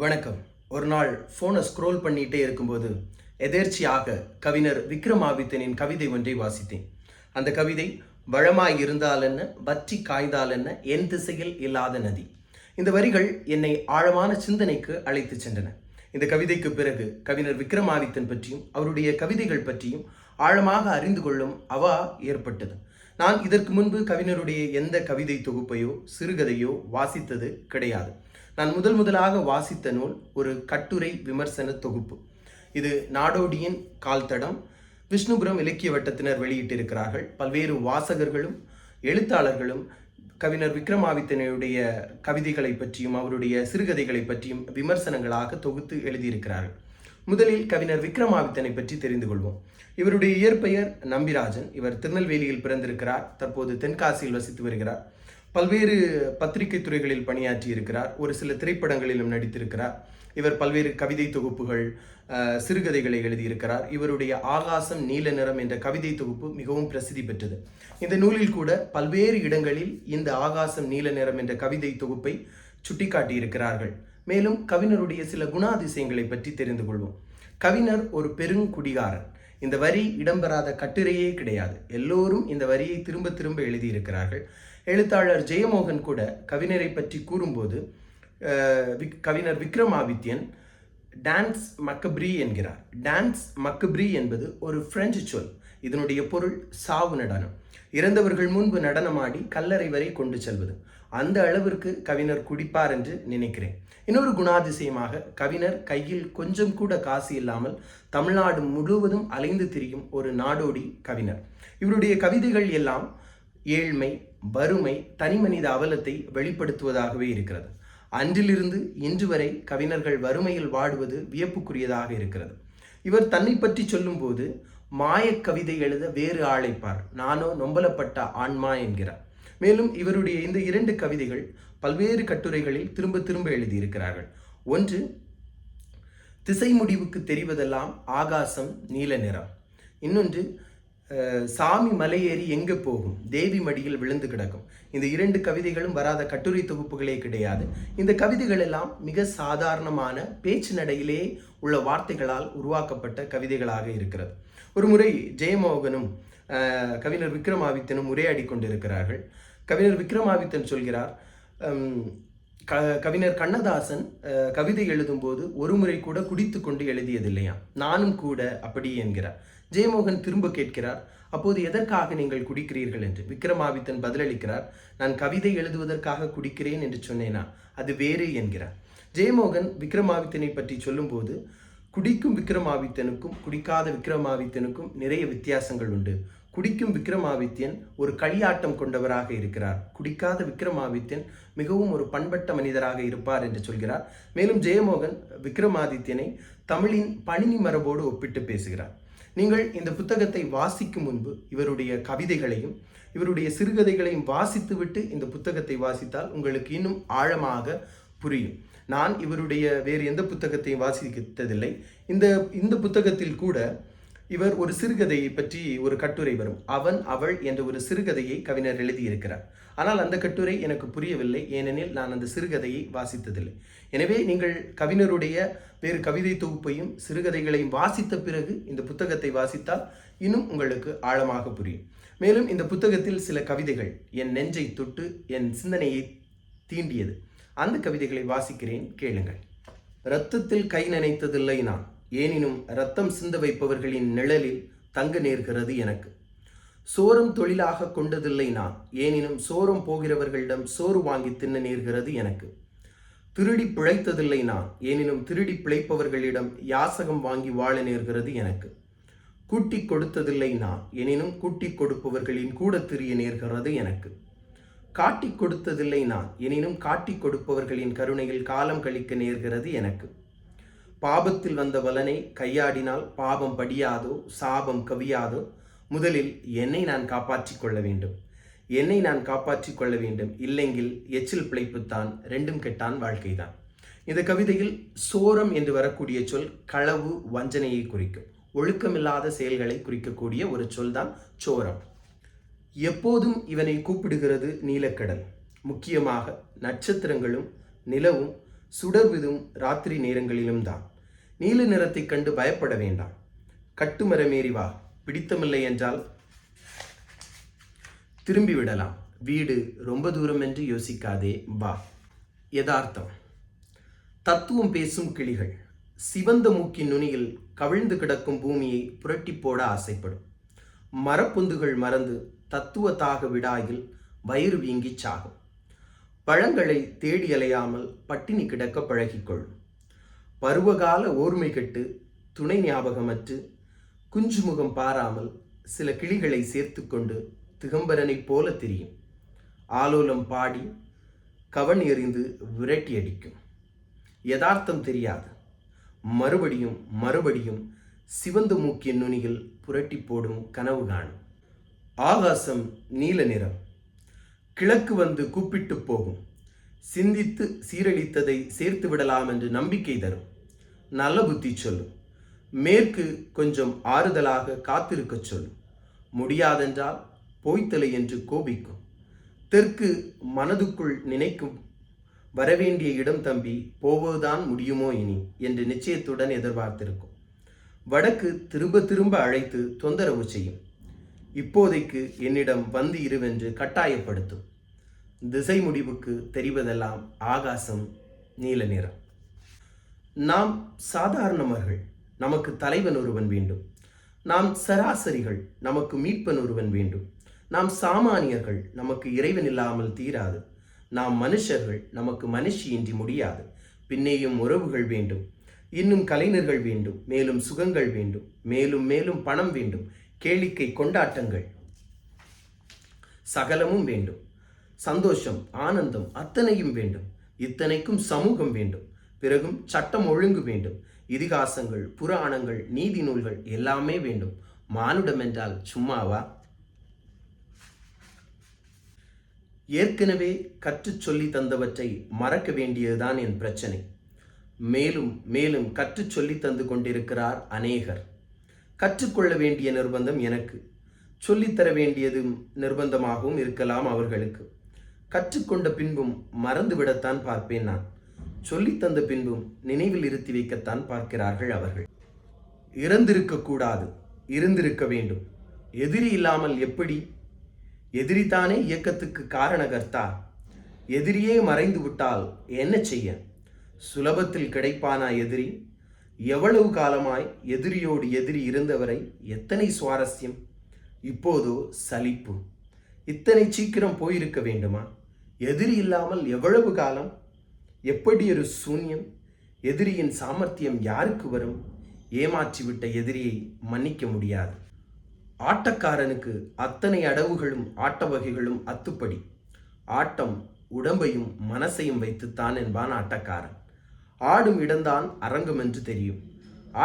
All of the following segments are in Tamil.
வணக்கம். ஒரு நாள் ஃபோனை ஸ்க்ரோல் பண்ணிகிட்டே இருக்கும்போது எதேர்ச்சியாக கவிஞர் விக்ரமாதித்யனின் கவிதை ஒன்றை வாசித்தேன். அந்த கவிதை வளமாய் இருந்தால் என்ன, வற்றி காய்ந்தால் என்ன, என் திசையில் இல்லாத நதி. இந்த வரிகள் என்னை ஆழமான சிந்தனைக்கு அழைத்து சென்றன. இந்த கவிதைக்கு பிறகு கவிஞர் விக்ரமாதித்யன் பற்றியும் அவருடைய கவிதைகள் பற்றியும் ஆழமாக அறிந்து கொள்ளும் அவா ஏற்பட்டது. நான் இதற்கு முன்பு கவிஞருடைய எந்த கவிதை தொகுப்பையோ சிறுகதையோ வாசித்தது கிடையாது. நான் முதலாக வாசித்த நூல் ஒரு கட்டுரை விமர்சன தொகுப்பு. இது நாடோடியின் கால்தடம் விஷ்ணுபுரம் இலக்கிய வட்டத்தினர் வெளியிட்டிருக்கிறார்கள். பல்வேறு வாசகர்களும் எழுத்தாளர்களும் கவிஞர் விக்ரமாதித்யனுடைய கவிதைகளை பற்றியும் அவருடைய சிறுகதைகளை பற்றியும் விமர்சனங்களாக தொகுத்து எழுதியிருக்கிறார்கள். முதலில் கவிஞர் விக்ரமாதித்யனை பற்றி தெரிந்து கொள்வோம். இவருடைய இயற்பெயர் நம்பிராஜன். இவர் திருநெல்வேலியில் பிறந்திருக்கிறார். தற்போது தென்காசியில் வசித்து வருகிறார். பல்வேறு பத்திரிகை துறைகளில் பணியாற்றி இருக்கிறார். ஒரு சில திரைப்படங்களிலும் நடித்திருக்கிறார். இவர் பல்வேறு கவிதை தொகுப்புகள், சிறுகதைகளை எழுதியிருக்கிறார். இவருடைய ஆகாசம் நீல நிறம் என்ற கவிதை தொகுப்பு மிகவும் பிரசித்தி பெற்றது. இந்த நூலில் கூட பல்வேறு இடங்களில் இந்த ஆகாசம் நீல நிறம் என்ற கவிதை தொகுப்பை சுட்டிக்காட்டியிருக்கிறார்கள். மேலும் கவிஞருடைய சில குணாதிசயங்களை பற்றி தெரிந்து கொள்வோம். கவிஞர் ஒரு பெருங்குடிகாரன். இந்த வரி இடம்பெறாத கட்டுரையே கிடையாது. எல்லோரும் இந்த வரியை திரும்ப திரும்ப எழுதியிருக்கிறார்கள். எழுத்தாளர் ஜெயமோகன் கூட கவிஞரை பற்றி கூறும்போது கவிஞர் விக்ரமாதித்யன் டான்ஸ் மக்கப்ரி என்கிறார். டான்ஸ் மக்கப்ரி என்பது ஒரு பிரெஞ்சு சொல். இதனுடைய பொருள் சாவு நடனம். இறந்தவர்கள் முன்பு நடனமாடி கல்லறை வரை கொண்டு செல்வது. அந்த அளவிற்கு கவிஞர் குடிப்பார் என்று நினைக்கிறேன். இன்னொரு குணாதிசயமாக கவிஞர் கையில் கொஞ்சம் கூட காசு இல்லாமல் தமிழ்நாடு முழுவதும் அலைந்து திரியும் ஒரு நாடோடி கவிஞர். இவருடைய கவிதைகள் எல்லாம் ஏழ்மை, வறுமை, தனிமனித அவலத்தை வெளிப்படுத்துவதாகவே இருக்கிறது. அன்றிலிருந்து இன்று வரை கவிஞர்கள் வறுமையில் வாடுவது வியப்புக்குரியதாக இருக்கிறது. இவர் தன்னை பற்றி சொல்லும்போது மாய கவிதை எழுத வேறு ஆளைப்பார், நானோ நொம்பலப்பட்ட ஆன்மா என்கிறார். மேலும் இவருடைய இந்த இரண்டு கவிதைகள் பல்வேறு கட்டுரைகளில் திரும்ப திரும்ப எழுதியிருக்கிறார்கள். ஒன்று, திசை முடிவுக்கு தெரிவதெல்லாம் ஆகாசம் நீல நிறம். இன்னொன்று, சாமி மலையேறி எங்கே போகும், தேவி மடியில் விழுந்து கிடக்கும். இந்த இரண்டு கவிதைகளும் வராத கட்டுரை தொகுப்புகளே கிடையாது. இந்த கவிதைகள் எல்லாம் மிக சாதாரணமான பேச்சு நடையிலே உள்ள வார்த்தைகளால் உருவாக்கப்பட்ட கவிதைகளாக இருக்கிறது. ஒரு முறை ஜெயமோகனும் கவிஞர் விக்ரமாதித்யனும் உரையாடி கொண்டிருக்கிறார்கள். கவிஞர் விக்ரமாதித்யன் சொல்கிறார், கவிஞர் கண்ணதாசன் கவிதை எழுதும்போது ஒரு முறை கூட குடித்து கொண்டு எழுதியதில்லையா, நானும் கூட அப்படி என்கிறார். ஜெயமோகன் திரும்ப கேட்கிறார், அப்போது எதற்காக நீங்கள் குடிக்கிறீர்கள் என்று. விக்ரமாதித்யன் பதிலளிக்கிறார், நான் கவிதை எழுதுவதற்காக குடிக்கிறேன் என்று சொன்னேனா, அது வேறு என்கிறார். ஜெயமோகன் விக்ரமாதித்யனை பற்றி சொல்லும்போது குடிக்கும் விக்ரமாதித்யனுக்கும் குடிக்காத விக்ரமாதித்யனுக்கும் நிறைய வித்தியாசங்கள் உண்டு. குடிக்கும் விக்ரமாதித்யன் ஒரு களியாட்டம் கொண்டவராக இருக்கிறார். குடிக்காத விக்ரமாதித்யன் மிகவும் ஒரு பண்பட்ட மனிதராக இருப்பார் என்று சொல்கிறார். மேலும் ஜெயமோகன் விக்ரமாதித்யனை தமிழின் பணினி மரபோடு ஒப்பிட்டு பேசுகிறார். நீங்கள் இந்த புத்தகத்தை வாசிக்கும் முன்பு இவருடைய கவிதைகளையும் இவருடைய சிறுகதைகளையும் வாசித்துவிட்டு இந்த புத்தகத்தை வாசித்தால் உங்களுக்கு இன்னும் ஆழமாக புரியும். நான் இவருடைய வேறு எந்த புத்தகத்தையும் வாசித்ததில்லை. இந்த புத்தகத்தில் கூட இவர் ஒரு சிறுகதையை பற்றி ஒரு கட்டுரை வரும். அவன் அவள் என்ற ஒரு சிறுகதையை கவிஞர் எழுதியிருக்கிறார். ஆனால் அந்த கட்டுரை எனக்கு புரியவில்லை, ஏனெனில் நான் அந்த சிறுகதையை வாசித்ததில்லை. எனவே நீங்கள் கவிஞருடைய வேறு கவிதை தொகுப்பையும் சிறுகதைகளையும் வாசித்த பிறகு இந்த புத்தகத்தை வாசித்தால் இன்னும் உங்களுக்கு ஆழமாக புரியும். மேலும் இந்த புத்தகத்தில் சில கவிதைகள் என் நெஞ்சை தொட்டு என் சிந்தனையை தீண்டியது. அந்த கவிதைகளை வாசிக்கிறேன், கேளுங்கள். இரத்தத்தில் கை நனைத்ததில்லை நான், ஏனினும் இரத்தம் சிந்த வைப்பவர்களின் நிழலில் தங்க நேர்கிறது எனக்கு. சோரம் தொழிலாக கொண்டதில்லை நான், ஏனினும் சோரம் போகிறவர்களிடம் சோறு வாங்கி தின்ன நேர்கிறது எனக்கு. திருடி பிழைத்ததில்லை நான், ஏனினும் திருடி பிழைப்பவர்களிடம் யாசகம் வாங்கி வாழ நேர்கிறது எனக்கு. கூட்டி கொடுத்ததில்லை நான், எனினும் கூட்டி கொடுப்பவர்களின் கூட திரிய நேர்கிறது எனக்கு. காட்டி கொடுத்ததில்லை நான், எனினும் காட்டி கொடுப்பவர்களின் கருணையில் காலம் கழிக்க நேர்கிறது எனக்கு. பாபத்தில் வந்த பலனை கையாடினால் பாபம் படியாதோ சாபம் கவியாதோ, முதலில் என்னை நான் காப்பாற்றிக் கொள்ள வேண்டும். என்னை நான் காப்பாற்றிக் கொள்ள வேண்டும், இல்லைங்கில் எச்சில் பிழைப்புத்தான், ரெண்டும் கெட்டான் வாழ்க்கைதான். இந்த கவிதையில் சோரம் என்று வரக்கூடிய சொல் களவு, வஞ்சனையை குறிக்கும். ஒழுக்கமில்லாத செயல்களை குறிக்கக்கூடிய ஒரு சொல் தான் சோரம். எப்போதும் இவனை கூப்பிடுகிறது நீலக்கடல். முக்கியமாக நட்சத்திரங்களும் நிலவும் சுடர்விதும் ராத்திரி நேரங்களிலும் தான். நீல நிறத்தைக் கண்டு பயப்பட வேண்டாம். கட்டுமரமேறி வா. பிடித்தமில்லை என்றால் திரும்பி விடலாம். வீடு ரொம்ப தூரம் என்று யோசிக்காதே, வா. யதார்த்தம். தத்துவம் பேசும் கிளிகள் சிவந்த மூக்கின் நுனியில் கவிழ்ந்து கிடக்கும் பூமியை புரட்டி போட ஆசைப்படும். மரப்பொந்துகள் மறந்து தத்துவத்தாக விடாயில் வயிறு வீங்கி சாகும். பழங்களை தேடி அலையாமல் பட்டினி கிடக்க பழகிக்கொள்ளும். பருவகால ஓர்மை கெட்டு துணை ஞாபகமற்று குஞ்சுமுகம் பாராமல் சில கிளிகளை சேர்த்து கொண்டு திகம்பரனைப் போல திரியும். ஆலோலம் பாடி கவன் எறிந்து விரட்டி அடிக்கும். யதார்த்தம் தெரியாது. மறுபடியும் மறுபடியும் சிவந்த மூக்கின் நுனியில் புரட்டி போடும் கனவு காணும். ஆகாசம் நீல நிறம். கிழக்கு வந்து கூப்பிட்டு போகும். சிந்தித்து சீரழித்ததை சேர்த்து விடலாம் என்று நம்பிக்கை தரும். நல்ல புத்தி சொல்லும். மேற்கு கொஞ்சம் ஆறுதலாக காத்திருக்கச் சொல்லும். முடியாதென்றால் போய்த்தலை என்று கோபிக்கும். தெற்கு மனதுக்குள் நினைக்கும், வரவேண்டிய இடம் தம்பி, போவதுதான் முடியுமோ இனி என்று நிச்சயத்துடன் எதிர்பார்த்திருக்கும். வடக்கு திரும்ப திரும்ப அழைத்து தொந்தரவு செய்யும். இப்போதைக்கு என்னிடம் வந்து இருவென்று கட்டாயப்படுத்தும். திசை முடிவுக்கு தெரிவதெல்லாம் ஆகாசம் நீல நிறம். நாம் சாதாரணமர்கள், நமக்கு தலைவன் ஒருவன் வேண்டும். நாம் சராசரிகள், நமக்கு மீட்பன் ஒருவன் வேண்டும். நாம் சாமானியர்கள், நமக்கு இறைவன் இல்லாமல் தீராது. நாம் மனுஷர்கள், நமக்கு மனுஷியின்றி முடியாது. பின்னேயும் உறவுகள் வேண்டும், இன்னும் கலைஞர்கள் வேண்டும், மேலும் சுகங்கள் வேண்டும், மேலும் மேலும் பணம் வேண்டும், கேளிக்கை கொண்டாட்டங்கள் சகலமும் வேண்டும். சந்தோஷம் ஆனந்தம் அத்தனையும் வேண்டும். இத்தனைக்கும் சமூகம் வேண்டும். பிறகும் சட்டம் ஒழுங்கு வேண்டும். இதிகாசங்கள் புராணங்கள் நீதி நூல்கள் எல்லாமே வேண்டும். மானுடம் என்றால் சும்மாவா? ஏற்கனவே கற்றுச் சொல்லி தந்தவற்றை மறக்க வேண்டியதுதான் என் பிரச்சனை. மேலும் மேலும் கற்றுச் சொல்லி தந்து கொண்டிருக்கிறார் அநேகர். கற்றுக்கொள்ள வேண்டிய நிர்பந்தம் எனக்கு, சொல்லித்தர வேண்டியதும் நிர்பந்தமாகவும் இருக்கலாம் அவர்களுக்கு. கற்றுக்கொண்ட பின்பும் மறந்துவிடத்தான் பார்ப்பேன் நான். சொல்லித்தந்த பின்பும் நினைவில் இருத்தி வைக்கத்தான் பார்க்கிறார்கள் அவர்கள். இறந்திருக்கக்கூடாது, இருந்திருக்க வேண்டும். எதிரி இல்லாமல் எப்படி? எதிரித்தானே இயக்கத்துக்கு காரணகர்த்தா. எதிரியே மறைந்து விட்டால் என்ன செய்ய? சுலபத்தில் கிடைப்பானா எதிரி? எவ்வளவு காலமாய் எதிரியோடு எதிரி இருந்தவரை எத்தனை சுவாரஸ்யம்! இப்போதோ சலிப்பு. இத்தனை சீக்கிரம் போயிருக்க வேண்டுமா? எதிரி இல்லாமல் எவ்வளவு காலம்? எப்படி ஒரு சூன்யம்! எதிரியின் சாமர்த்தியம் யாருக்கு வரும்? ஏமாற்றிவிட்ட எதிரியை மன்னிக்க முடியாது. ஆட்டக்காரனுக்கு அத்தனை அடவுகளும் ஆட்ட வகைகளும் அத்துப்படி. ஆட்டம் உடம்பையும் மனசையும் வைத்துத்தான் என்பான் ஆட்டக்காரன். ஆடும் இடம்தான் அரங்கம் என்று தெரியும்.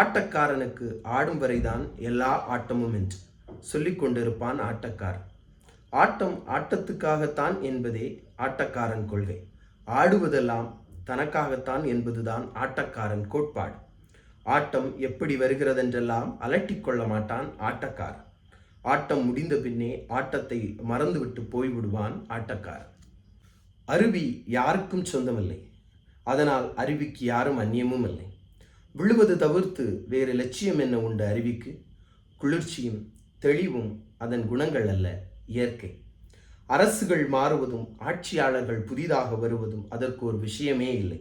ஆட்டக்காரனுக்கு ஆடும் வரைதான் எல்லா ஆட்டமும் என்று சொல்லிக் கொண்டிருப்பான் ஆட்டக்காரன். ஆட்டம் ஆட்டத்துக்காகத்தான் என்பதே ஆட்டக்காரன் கொள்கை. ஆடுவதெல்லாம் தனக்காகத்தான் என்பதுதான் ஆட்டக்காரன் கோட்பாடு. ஆட்டம் எப்படி வருகிறதென்றெல்லாம் அலட்டிக்கொள்ள மாட்டான் ஆட்டக்காரன். ஆட்டம் முடிந்த பின்னே ஆட்டத்தை மறந்துவிட்டு போய்விடுவான் ஆட்டக்காரன். அருவி யாருக்கும் சொந்தமில்லை. அதனால் அருவிக்கு யாரும் அந்நியமும் இல்லை. விழுவது தவிர்த்து வேறு லட்சியம் என்ன உண்டு அருவிக்கு? குளிர்ச்சியும் தெளிவும் அதன் குணங்கள் அல்ல, இயற்கை. அரசுகள் மாறுவதும் ஆட்சியாளர்கள் புதிதாக வருவதும் அதற்கு ஒரு விஷயமே இல்லை.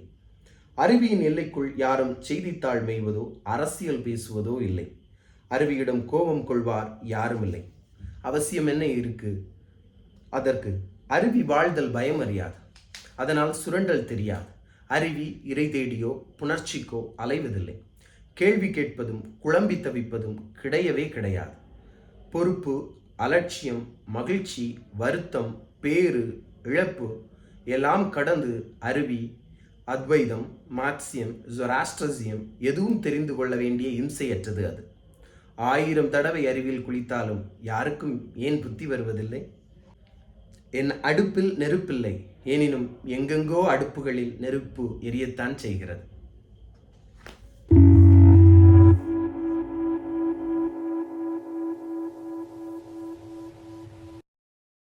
அருவியின் எல்லைக்குள் யாரும் செய்தித்தாள் மேய்வதோ அரசியல் பேசுவதோ இல்லை. அருவியிடம் கோபம் கொள்வார் யாரும் இல்லை. அவசியம் என்ன இருக்கு அதற்கு? அருவி வாழ்தல் பயம் அறியாது. அதனால் சுரண்டல் தெரியாது. அருவி இறை தேடியோ புணர்ச்சிக்கோ அலைவதில்லை. கேள்வி கேட்பதும் குழம்பி தவிப்பதும் கிடையவே கிடையாது. பொறுப்பு, அலட்சியம், மகிழ்ச்சி, வருத்தம், பேறு, இழப்பு எல்லாம் கடந்து அருவி அத்வைதம், மார்க்சியம், ஜொராஸ்ட்ரசியம் எதுவும் தெரிந்து கொள்ள வேண்டிய இம்சையற்றது அது. 1000 தடவை அருவியில் குளித்தாலும் யாருக்கும் ஏன் புத்தி வருவதில்லை? என் அடுப்பில் நெருப்பில்லை, எனினும் எங்கெங்கோ அடுப்புகளில் நெருப்பு எரியத்தான் செய்கிறது.